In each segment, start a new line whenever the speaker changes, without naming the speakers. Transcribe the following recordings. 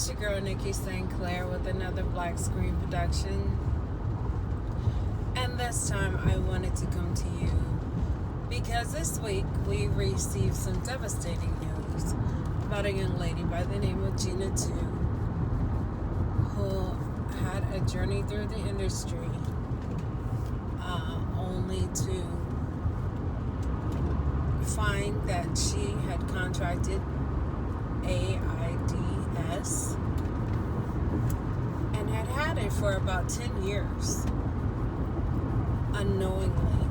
It's your girl Nikki St. Clair with another Black Screen production. And this time I wanted to come to you because this week we received some devastating news about a young lady by the name of Gena Tew who had a journey through the industry only to find that she had contracted AIDS and had it for about 10 years unknowingly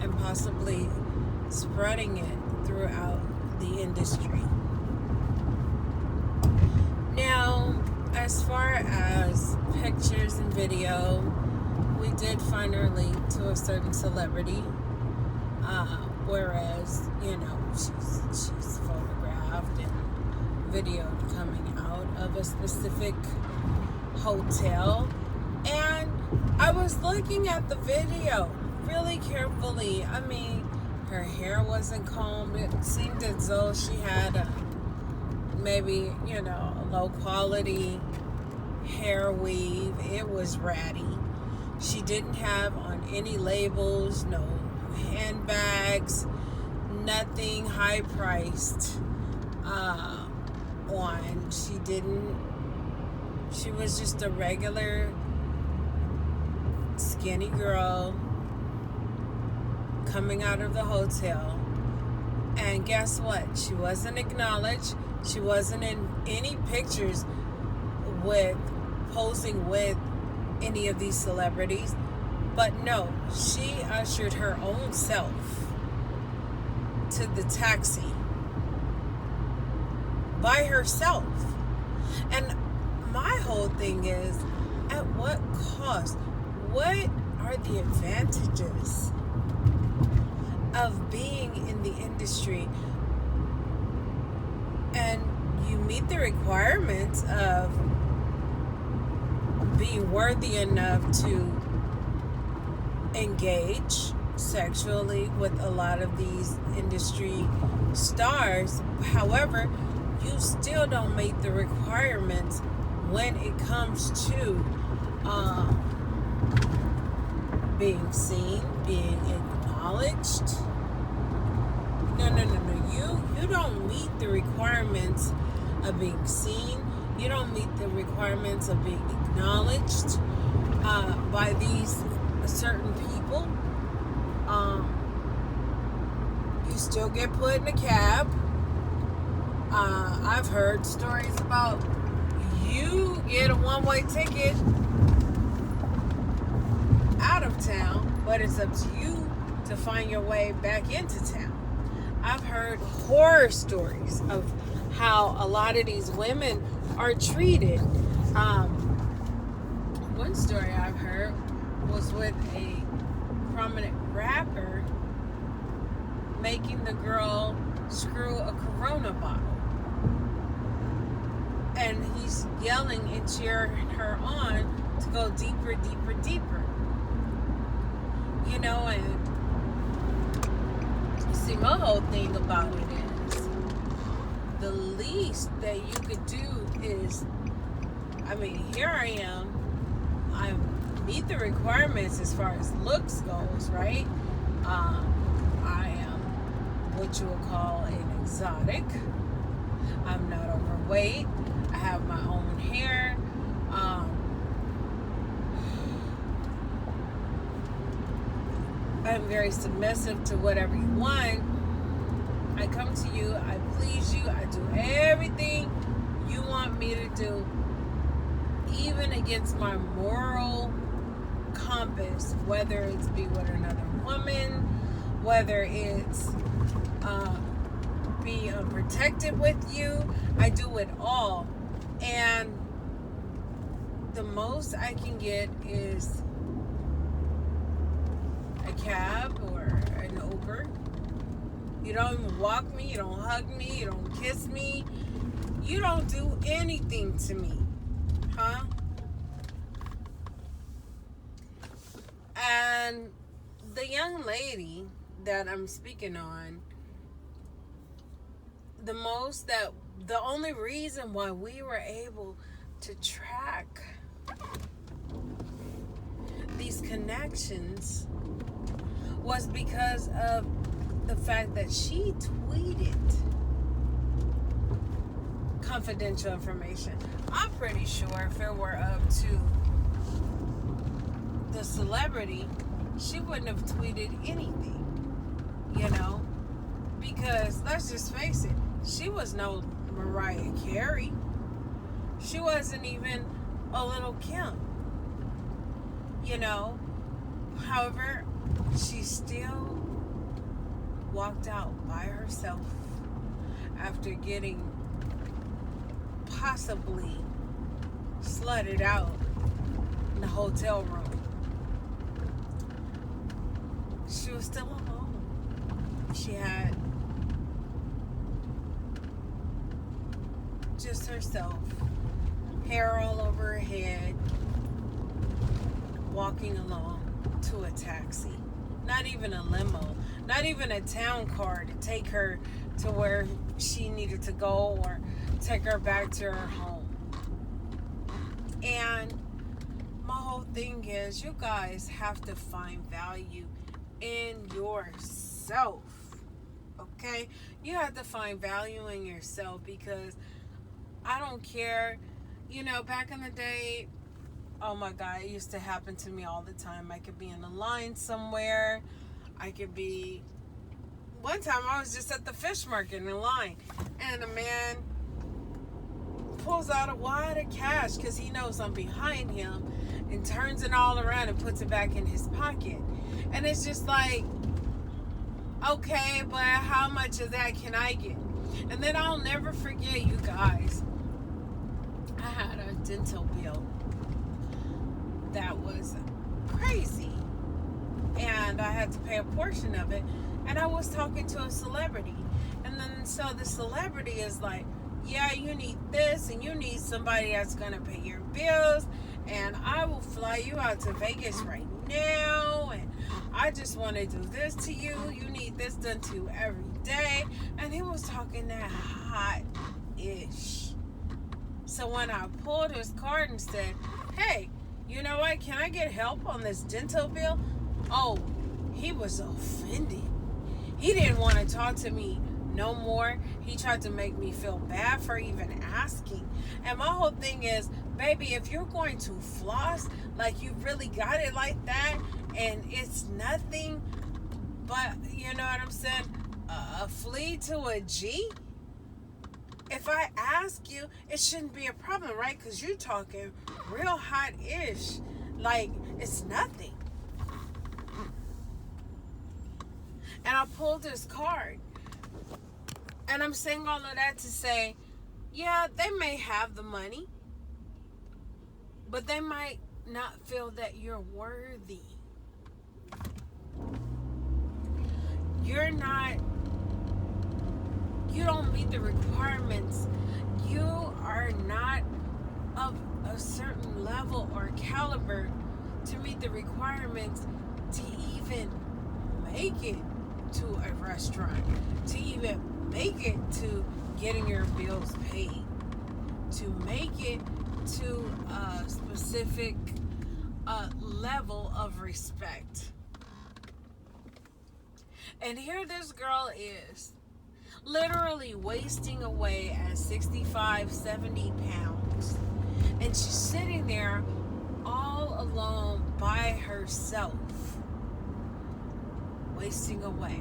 and possibly spreading it throughout the industry. Now, as far as pictures and video, we did find her linked to a certain celebrity, whereas, she's photographed and videoed coming out of a specific hotel. And I was looking at the video really carefully. I mean, her hair wasn't combed. It seemed as though she had maybe, a low quality hair weave. It was ratty. She didn't have on any labels, no handbags, nothing high priced on. She was just a regular skinny girl coming out of the hotel. And guess what? She wasn't acknowledged. She wasn't in any pictures posing with any of these celebrities. But no, she ushered her own self to the taxi by herself. And my whole thing is, at what cost? What are the advantages of being in the industry and you meet the requirements of being worthy enough to engage sexually with a lot of these industry stars? However, you still don't meet the requirements when it comes to being seen, being acknowledged. No. You don't meet the requirements of being seen. You don't meet the requirements of being acknowledged by these certain people. You still get put in a cab. I've heard stories about you get a one-way ticket out of town, but it's up to you to find your way back into town. I've heard horror stories of how a lot of these women are treated. One story I've heard was with a prominent rapper making the girl screw a Corona bottle. And he's yelling and cheering her on to go deeper, deeper, deeper. And see, my whole thing about it is the least that you could do is, here I am. I meet the requirements as far as looks goes, right? I am what you would call an exotic. I'm not overweight. I have my own hair. I'm very submissive to whatever you want. I come to you. I please you. I do everything you want me to do, even against my moral compass, whether it's be with another woman, whether it's be unprotected with you. I do it all. And the most I can get is a cab or an Uber. You don't even walk me, you don't hug me, you don't kiss me, you don't do anything to me, huh? And the young lady that I'm speaking on, the most that the only reason why we were able to track these connections was because of the fact that she tweeted confidential information. I'm pretty sure if it were up to the celebrity, she wouldn't have tweeted anything, because let's just face it, she was no Mariah Carey. She wasn't even a little Kim, However, she still walked out by herself after getting possibly slutted out in the hotel room. She was still alone. She had just herself, hair all over her head, walking along to a taxi. Not even a limo, not even a town car to take her to where she needed to go or take her back to her home. And my whole thing is, you guys have to find value in yourself. Okay? You have to find value in yourself, because I don't care. Back in the day, oh my God, it used to happen to me all the time. I could be in a line somewhere. One time I was just at the fish market in line, and a man pulls out a wad of cash because he knows I'm behind him, and turns it all around and puts it back in his pocket. And it's just like, okay, but how much of that can I get? And then I'll never forget, you guys, I had a dental bill that was crazy, and I had to pay a portion of it, and I was talking to a celebrity, and then so the celebrity is like, yeah, you need this, and you need somebody that's gonna pay your bills, and I will fly you out to Vegas right now, and I just want to do this to you. You need this done to you every day. And he was talking that hot-ish. So when I pulled his card and said, hey, you know what, can I get help on this dental bill? Oh, he was offended. He didn't want to talk to me no more. He tried to make me feel bad for even asking. And my whole thing is, baby, if you're going to floss, like you really got it like that, and it's nothing but, you know what I'm saying, a flea to a G. If I ask you, it shouldn't be a problem, right? Because you're talking real hot-ish. Like, it's nothing. And I pulled his card. And I'm saying all of that to say, yeah, they may have the money, but they might not feel that you're worthy. You don't meet the requirements. You are not of a certain level or caliber to meet the requirements to even make it to a restaurant, to even make it to getting your bills paid, to make it to a specific level of respect. And here this girl is, literally wasting away at 65, 70 pounds. And she's sitting there all alone by herself, wasting away.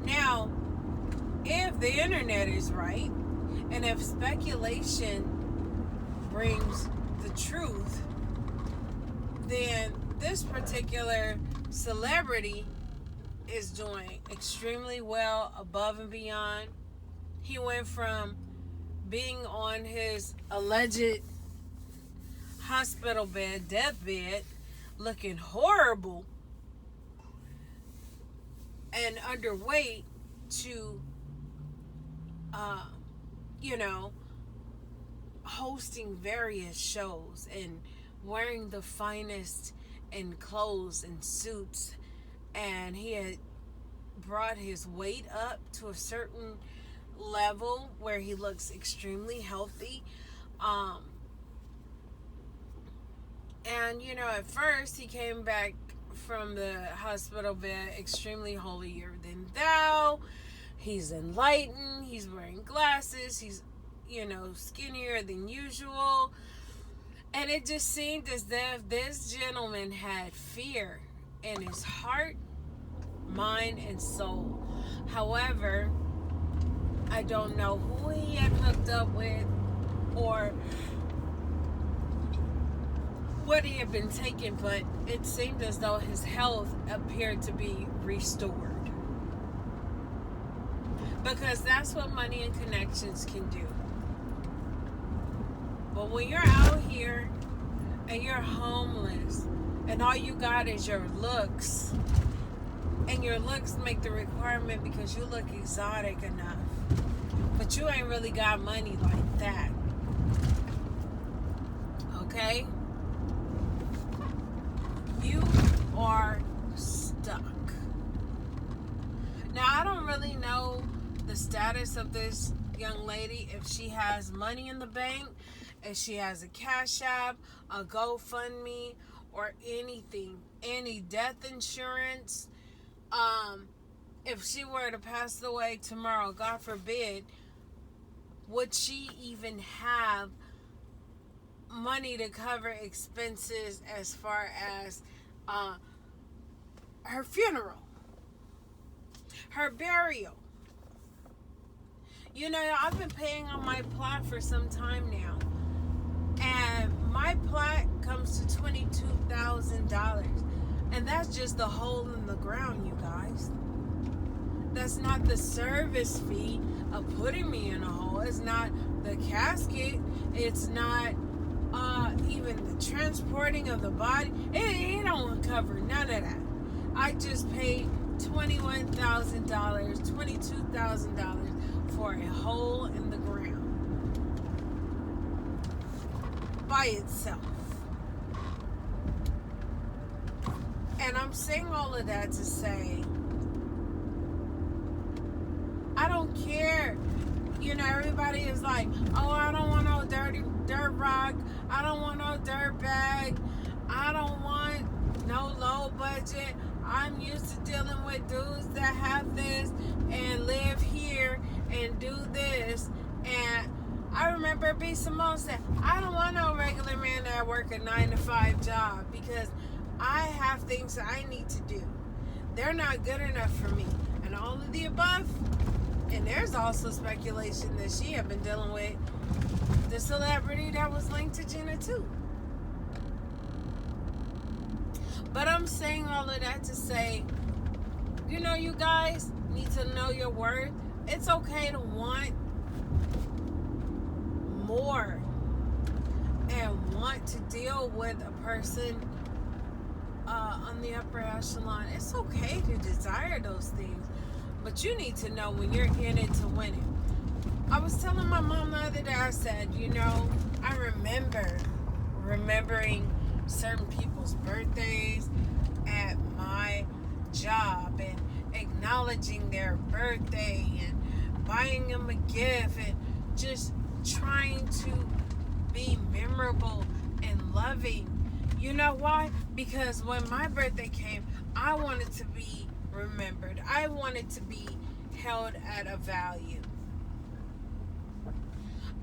Now, if the internet is right, and if speculation brings the truth, then this particular celebrity is doing extremely well, above and beyond. He went from being on his alleged hospital bed, deathbed, looking horrible and underweight to, hosting various shows and wearing the finest in clothes and suits. And he had brought his weight up to a certain level where he looks extremely healthy. Um, and at first he came back from the hospital bed extremely holier than thou. He's enlightened. He's wearing glasses. He's, skinnier than usual. And it just seemed as if this gentleman had fear in his heart, mind, and soul. However, I don't know who he had hooked up with or what he had been taking, but it seemed as though his health appeared to be restored. Because that's what money and connections can do. But when you're out here and you're homeless and all you got is your looks, and your looks make the requirement because you look exotic enough, but you ain't really got money like that. Okay? You are stuck. Now, I don't really know the status of this young lady, if she has money in the bank, if she has a Cash App, a GoFundMe, or anything, any death insurance. If she were to pass away tomorrow, God forbid, would she even have money to cover expenses as far as her funeral, her burial? I've been paying on my plot for some time now, and my plot comes to $22,000, and that's just the hole in the ground, you guys. That's not the service fee of putting me in a hole. It's not the casket. It's not even the transporting of the body. It don't cover none of that. I just paid $21,000, $22,000 for a hole in the ground by itself. And I'm saying all of that to say, I don't care. Everybody is like, oh, I don't want no dirty dirt rock. I don't want no dirt bag. I don't want no low budget. I'm used to dealing with dudes that have this and live here and do this. And I remember B. Simone said, I don't want no regular man that work a 9-to-5 job because I have things that I need to do. They're not good enough for me. And all of the above. And there's also speculation that she had been dealing with the celebrity that was linked to Gena Tew. But I'm saying all of that to say, you guys need to know your worth. It's okay to want more and want to deal with a person on the upper echelon. It's okay to desire those things. But you need to know when you're in it to win it. I was telling my mom the other day, I said, I remembering certain people's birthdays at my job and acknowledging their birthday and buying them a gift and just trying to be memorable and loving. You know why? Because when my birthday came, I wanted to be remembered. I wanted to be held at a value.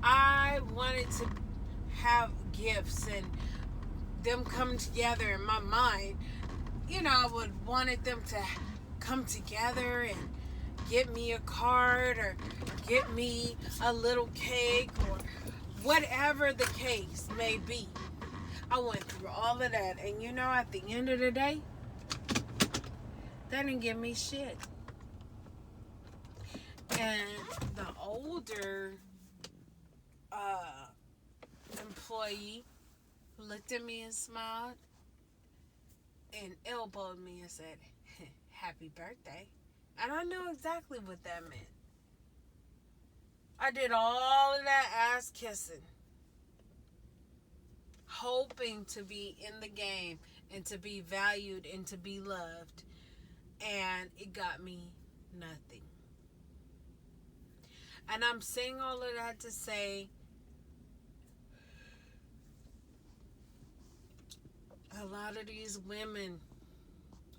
I wanted to have gifts and them come together in my mind. I would wanted them to come together and get me a card or get me a little cake or whatever the case may be. I went through all of that, and at the end of the day, that didn't give me shit. And the older employee looked at me and smiled and elbowed me and said, happy birthday. And I knew exactly what that meant. I did all of that ass kissing, hoping to be in the game and to be valued and to be loved. And it got me nothing. And I'm saying all of that to say a lot of these women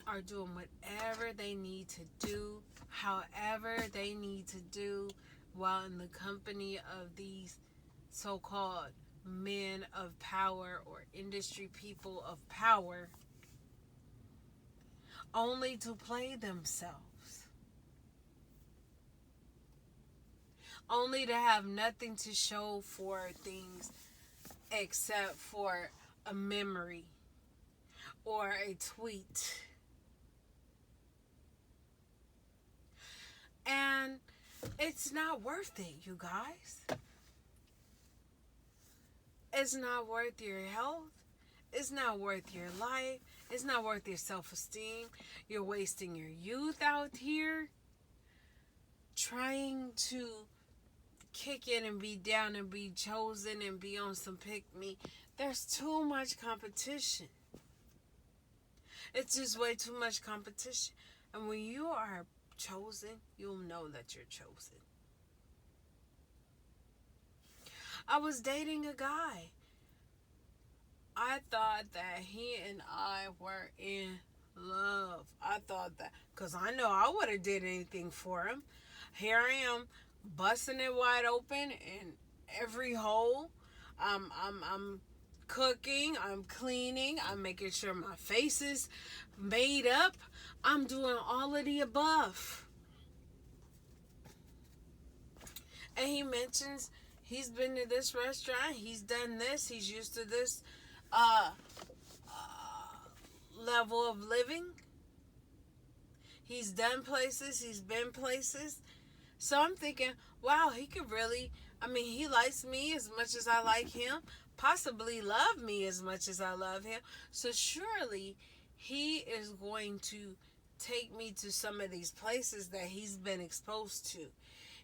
are doing whatever they need to do, however they need to do, while in the company of these so-called men of power or industry people of power, only to play themselves, only to have nothing to show for things except for a memory or a tweet. And it's not worth it, you guys. It's not worth your health. It's not worth your life. It's not worth your self-esteem. You're wasting your youth out here trying to kick in and be down and be chosen and be on some pick me. There's too much competition. It's just way too much competition. And when you are chosen, you'll know that you're chosen. I was dating a guy. I thought that he and I were in love. I thought that, because I know I would have did anything for him. Here I am, busting it wide open in every hole. I'm cooking, I'm cleaning, I'm making sure my face is made up. I'm doing all of the above. And he mentions he's been to this restaurant, he's done this, he's used to this level of living. He's done places, he's been places. So I'm thinking, wow, he could really, he likes me as much as I like him, possibly love me as much as I love him. So surely he is going to take me to some of these places that he's been exposed to.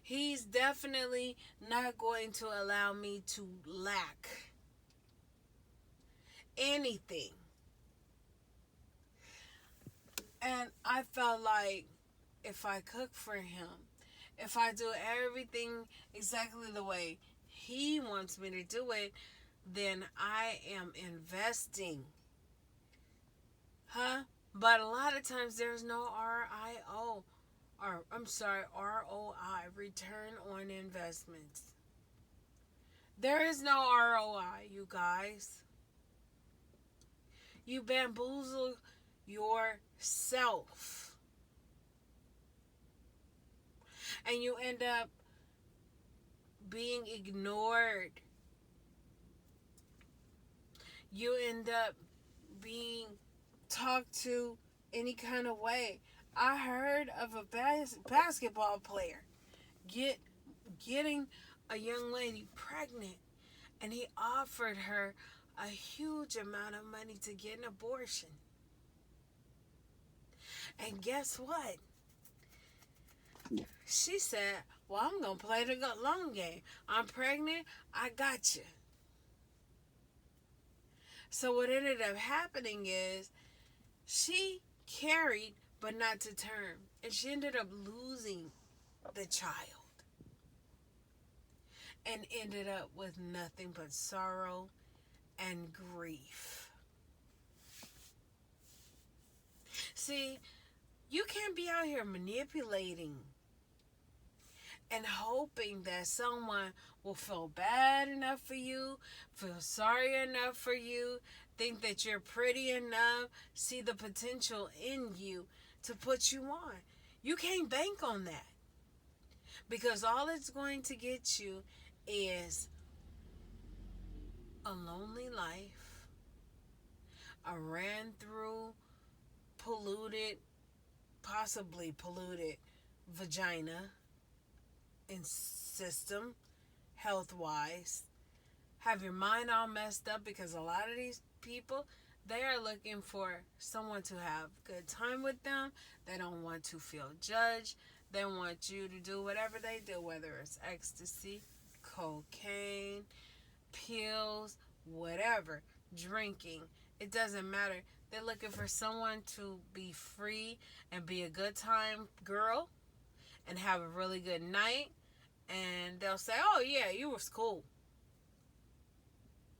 He's definitely not going to allow me to lack anything. And I felt like if I cook for him, if I do everything exactly the way he wants me to do it, then I am investing. But a lot of times there's no ROI, return on investments. There is no ROI, you guys. You bamboozle yourself. And you end up being ignored. You end up being talked to any kind of way. I heard of a basketball player getting a young lady pregnant, and he offered her a huge amount of money to get an abortion. And guess what? She said, well, I'm going to play the long game. I'm pregnant. I got you. So what ended up happening is she carried, but not to term. And she ended up losing the child. And ended up with nothing but sorrow and grief. See, you can't be out here manipulating and hoping that someone will feel bad enough for you, feel sorry enough for you, think that you're pretty enough, see the potential in you to put you on. You can't bank on that. Because all it's going to get you is a lonely life, a ran through, possibly polluted vagina and system, health wise. Have your mind all messed up because a lot of these people, they are looking for someone to have good time with them. They don't want to feel judged. They want you to do whatever they do, whether it's ecstasy, cocaine, pills, whatever, drinking. It doesn't matter. They're looking for someone to be free and be a good time girl and have a really good night And they'll say, oh, yeah, you was cool.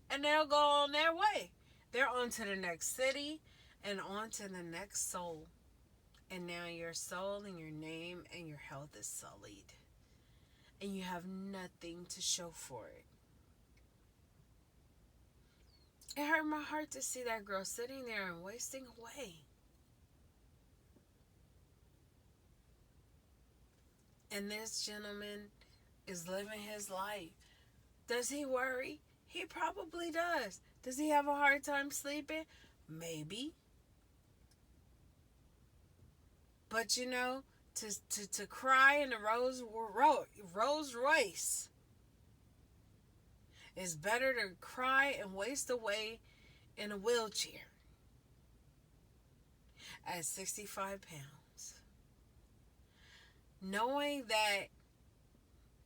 And they'll go on their way. They're on to the next city and on to the next soul. And now your soul and your name and your health is sullied. And you have nothing to show for it. It hurt my heart to see that girl sitting there and wasting away. And this gentleman is living his life. Does he worry? He probably does. Does he have a hard time sleeping? Maybe. But you know, to cry in a Rolls Royce is better to cry and waste away in a wheelchair at 65 pounds. Knowing that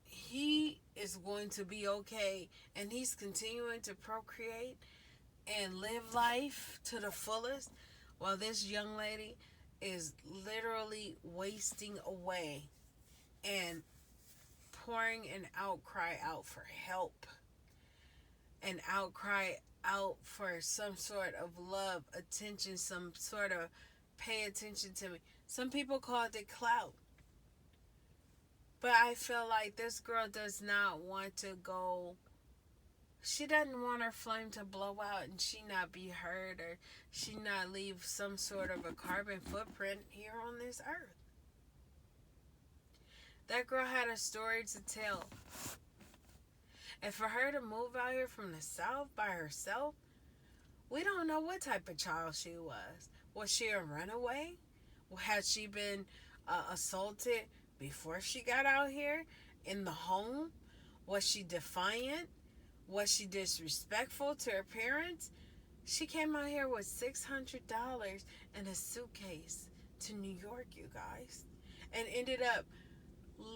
he is going to be okay and he's continuing to procreate and live life to the fullest while this young lady is literally wasting away and pouring an outcry out for help, an outcry out for some sort of love, attention, some sort of pay attention to me. Some people call it clout. But I feel like this girl does not want to go. She doesn't want her flame to blow out and she not be heard, or she not leave some sort of a carbon footprint here on this earth. That girl had a story to tell. And for her to move out here from the South by herself, we don't know what type of child she was. Was she a runaway? Had she been assaulted before she got out here in the home? Was she defiant? Was she disrespectful to her parents? She came out here with $600 in a suitcase to New York, you guys, and ended up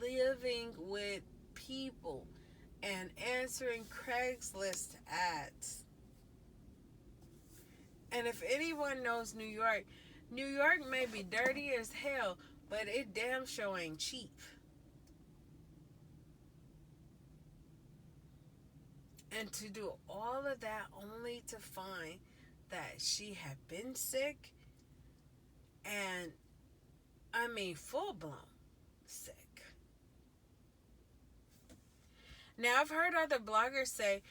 living with people and answering Craigslist ads. And if anyone knows New York may be dirty as hell, but it damn sure ain't cheap. And to do all of that only to find that she had been sick, and I mean full blown sick. Now I've heard other bloggers say,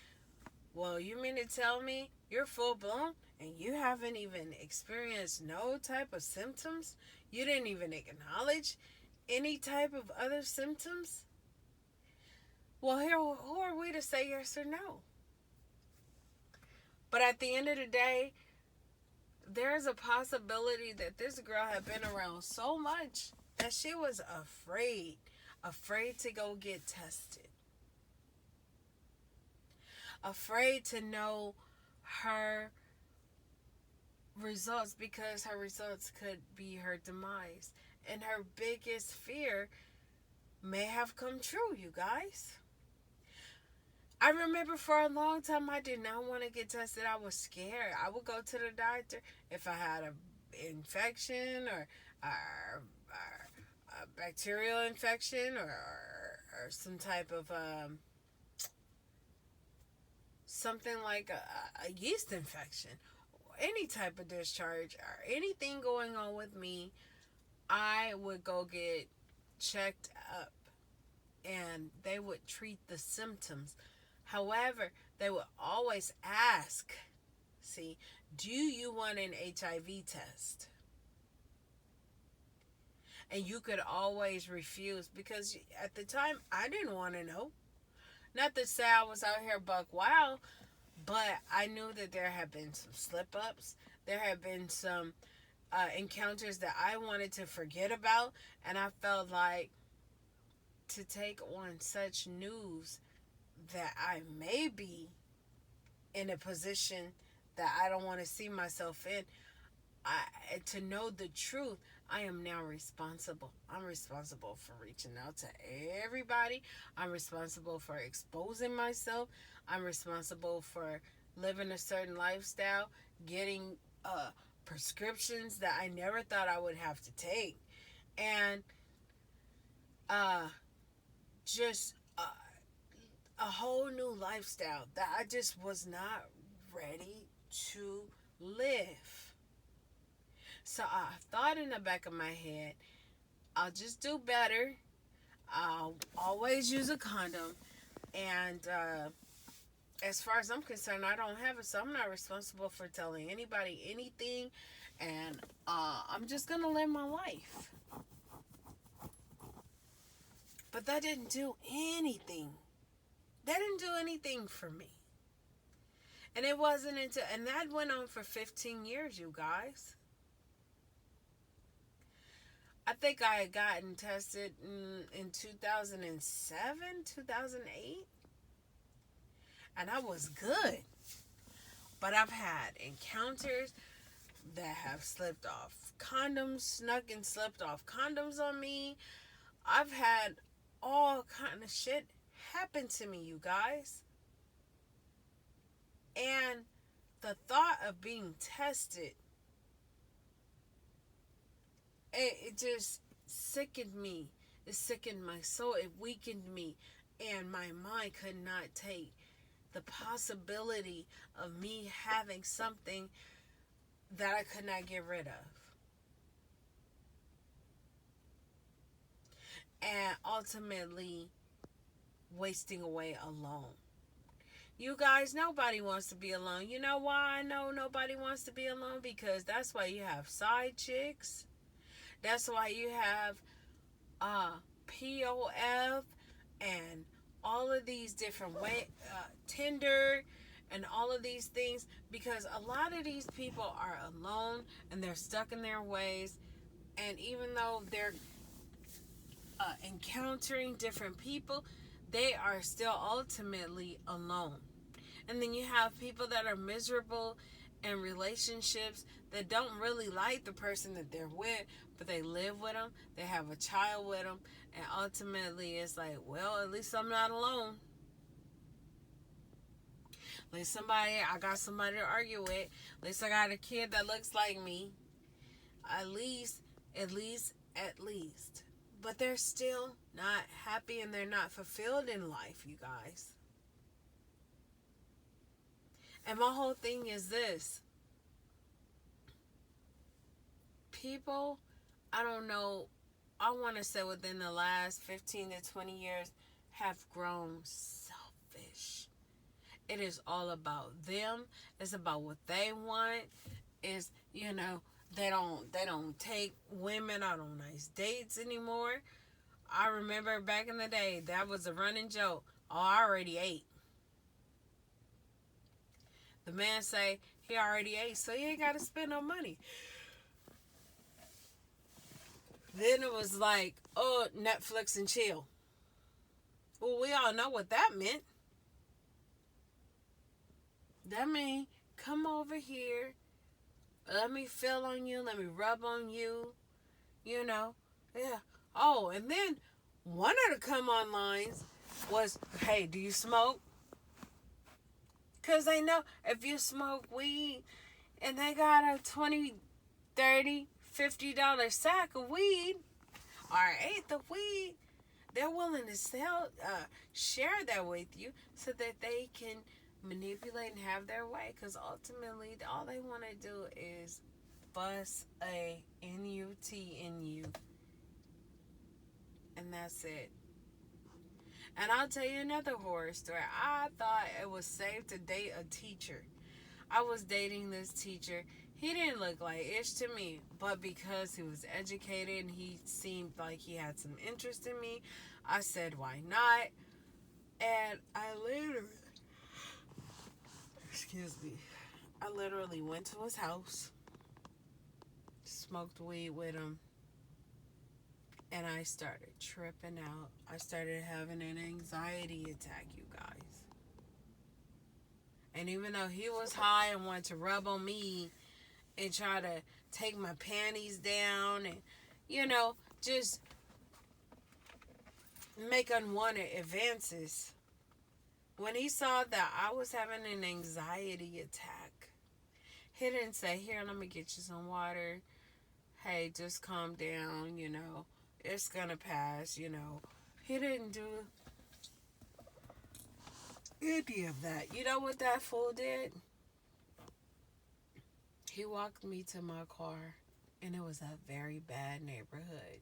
well, you mean to tell me you're full blown and you haven't even experienced no type of symptoms? You didn't even acknowledge any type of other symptoms? Well, here, who are we to say yes or no? But at the end of the day, there's a possibility that this girl had been around so much that she was afraid to go get tested. Afraid to know her results, because her results could be her demise. And her biggest fear may have come true, you guys. I remember for a long time I did not want to get tested. I was scared. I would go to the doctor if I had an infection or a bacterial infection or some type of something like a yeast infection, any type of discharge or anything going on with me. I would go get checked up and they would treat the symptoms. However, they would always ask, see, do you want an HIV test? And you could always refuse, because at the time I didn't want to know. Not to say I was out here buck wild, but I knew that there had been some slip ups. There had been some encounters that I wanted to forget about. And I felt like to take on such news that I may be in a position that I don't want to see myself in, to know the truth, I am now responsible. I'm responsible for reaching out to everybody. I'm responsible for exposing myself. I'm responsible for living a certain lifestyle, getting prescriptions that I never thought I would have to take. And just a whole new lifestyle that I just was not ready to live. So I thought in the back of my head, I'll just do better. I'll always use a condom. And as far as I'm concerned, I don't have it, so I'm not responsible for telling anybody anything. And I'm just going to live my life. But that didn't do anything. That didn't do anything for me. And it wasn't until, and that went on for 15 years, you guys. I think I had gotten tested in 2007, 2008. And I was good. But I've had encounters that have slipped off condoms, snuck and slipped off condoms on me. I've had all kind of shit happen to me, you guys. And the thought of being tested, it just sickened me. It sickened my soul. It weakened me. And my mind could not take the possibility of me having something that I could not get rid of. And ultimately wasting away alone. You guys, nobody wants to be alone. You know why I know nobody wants to be alone? Because that's why you have side chicks. That's why you have POF and all of these different Tinder and all of these things, because a lot of these people are alone and they're stuck in their ways, and even though they're encountering different people, they are still ultimately alone. And then you have people that are miserable in relationships that don't really like the person that they're with, but they live with them, they have a child with them, and ultimately it's like, well, at least I'm not alone. At least I got somebody to argue with. At least I got a kid that looks like me. At least. But they're still not happy and they're not fulfilled in life, you guys. And my whole thing is this. People, I don't know, I want to say within the last 15 to 20 years, have grown selfish. It is all about them. It's about what they want. It's, they don't take women out on nice dates anymore. I remember back in the day, that was a running joke. Oh, I already ate. The man say he already ate, so he ain't got to spend no money. Then it was like, oh, Netflix and chill. Well, we all know what that meant. That means come over here. Let me feel on you. Let me rub on you. Yeah. Oh, and then one of the come on lines was, hey, do you smoke? Because they know if you smoke weed and they got a $20, $30, $50 sack of weed or eighth of weed, they're willing to share that with you so that they can manipulate and have their way. Because ultimately, all they want to do is bust a NUT in you. And that's it. And I'll tell you another horror story. I thought it was safe to date a teacher. I was dating this teacher. He didn't look like ish to me, but because he was educated and he seemed like he had some interest in me, I said, why not? And I literally went to his house, smoked weed with him, and I started tripping out. I started having an anxiety attack, you guys. And even though he was high and wanted to rub on me and try to take my panties down and, just make unwanted advances, when he saw that I was having an anxiety attack, he didn't say, here, let me get you some water. Hey, just calm down, it's gonna pass, He didn't do any of that. You know what that fool did? He walked me to my car, and it was a very bad neighborhood.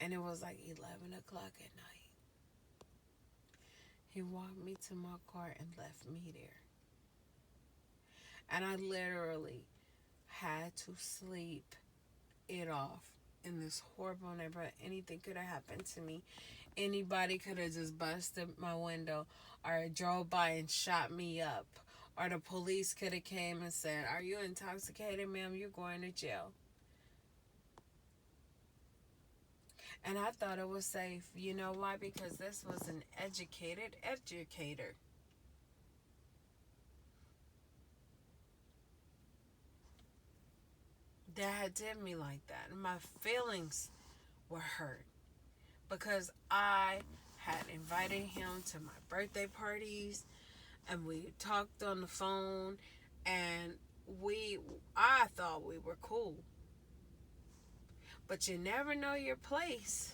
And it was like 11 o'clock at night. He walked me to my car and left me there. And I literally had to sleep it off in this horrible neighborhood. Anything could have happened to me. Anybody could have just busted my window or drove by and shot me up. Or the police could have came and said, "Are you intoxicated, ma'am? You're going to jail." And I thought it was safe. You know why? Because this was an educated educator. That had did me like that. And my feelings were hurt. Because I had invited him to my birthday parties. And we talked on the phone. And I thought we were cool. But you never know your place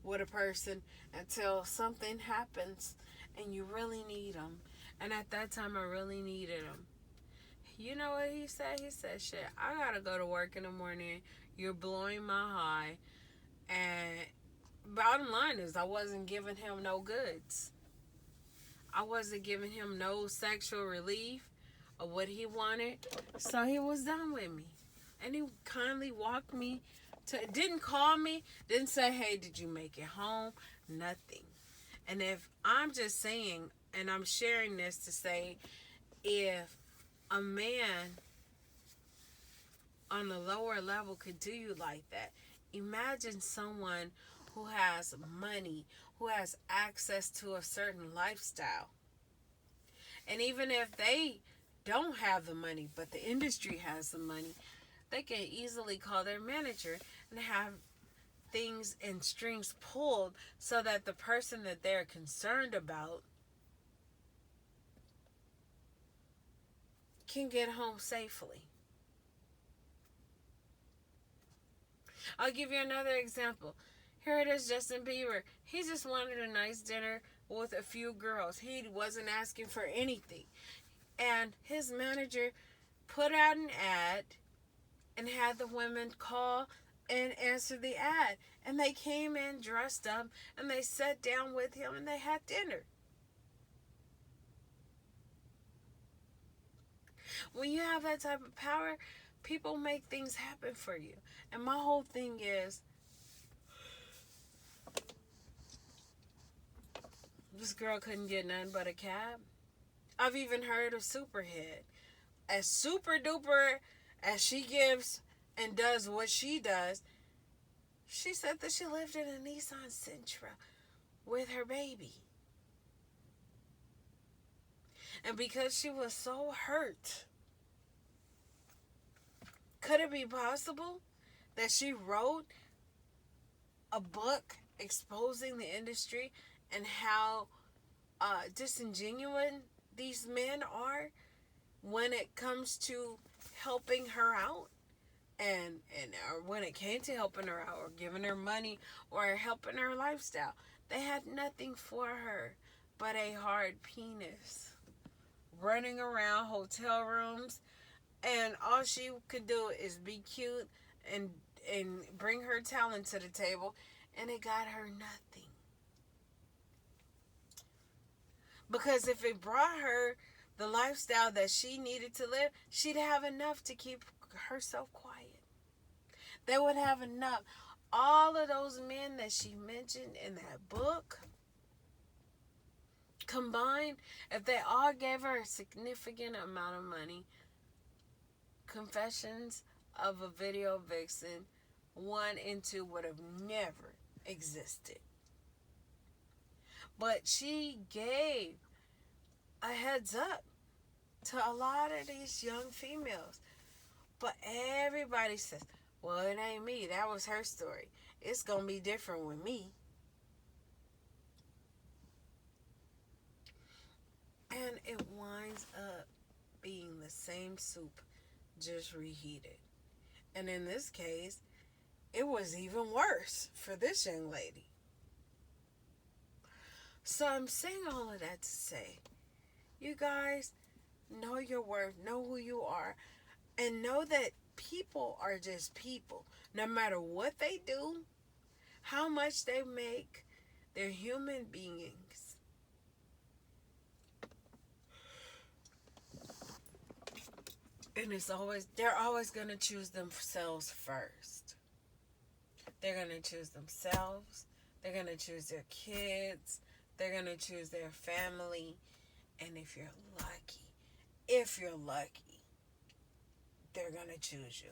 with a person until something happens and you really need them. And at that time, I really needed him. You know what he said? He said, "Shit, I gotta go to work in the morning. You're blowing my high." And bottom line is, I wasn't giving him no goods. I wasn't giving him no sexual relief of what he wanted. So he was done with me. And he kindly walked me didn't call me, didn't say, "Hey, did you make it home?" Nothing. And if I'm just saying, and I'm sharing this to say, if a man on the lower level could do you like that, imagine someone who has money, who has access to a certain lifestyle. And even if they don't have the money, but the industry has the money, they can easily call their manager and have things and strings pulled so that the person that they're concerned about can get home safely. I'll give you another example. Here it is, Justin Bieber. He just wanted a nice dinner with a few girls. He wasn't asking for anything. And his manager put out an ad and had the women call and answer the ad. And they came in dressed up and they sat down with him and they had dinner. When you have that type of power, people make things happen for you. And my whole thing is, this girl couldn't get nothing but a cab. I've even heard of Superhead. As super duper as she gives and does what she does, she said that she lived in a Nissan Sentra with her baby. And because she was so hurt, could it be possible that she wrote a book exposing the industry and how disingenuous these men are when it comes to helping her out? And or when it came to helping her out or giving her money or helping her lifestyle, they had nothing for her but a hard penis running around hotel rooms, and all she could do is be cute and bring her talent to the table, and it got her nothing. Because if it brought her the lifestyle that she needed to live, she'd have enough to keep herself quiet. They would have enough. All of those men that she mentioned in that book combined, if they all gave her a significant amount of money, Confessions of a Video Vixen 1 and 2 would have never existed. But she gave a heads up to a lot of these young females. But everybody says, "Well, it ain't me. That was her story. It's going to be different with me." And it winds up being the same soup, just reheated. And in this case, it was even worse for this young lady. So I'm saying all of that to say, you guys, know your worth, know who you are, and know that people are just people. No matter what they do, how much they make, they're human beings. And they're always going to choose themselves first. They're going to choose themselves. They're going to choose their kids. They're going to choose their family. And if you're lucky, they're going to choose you.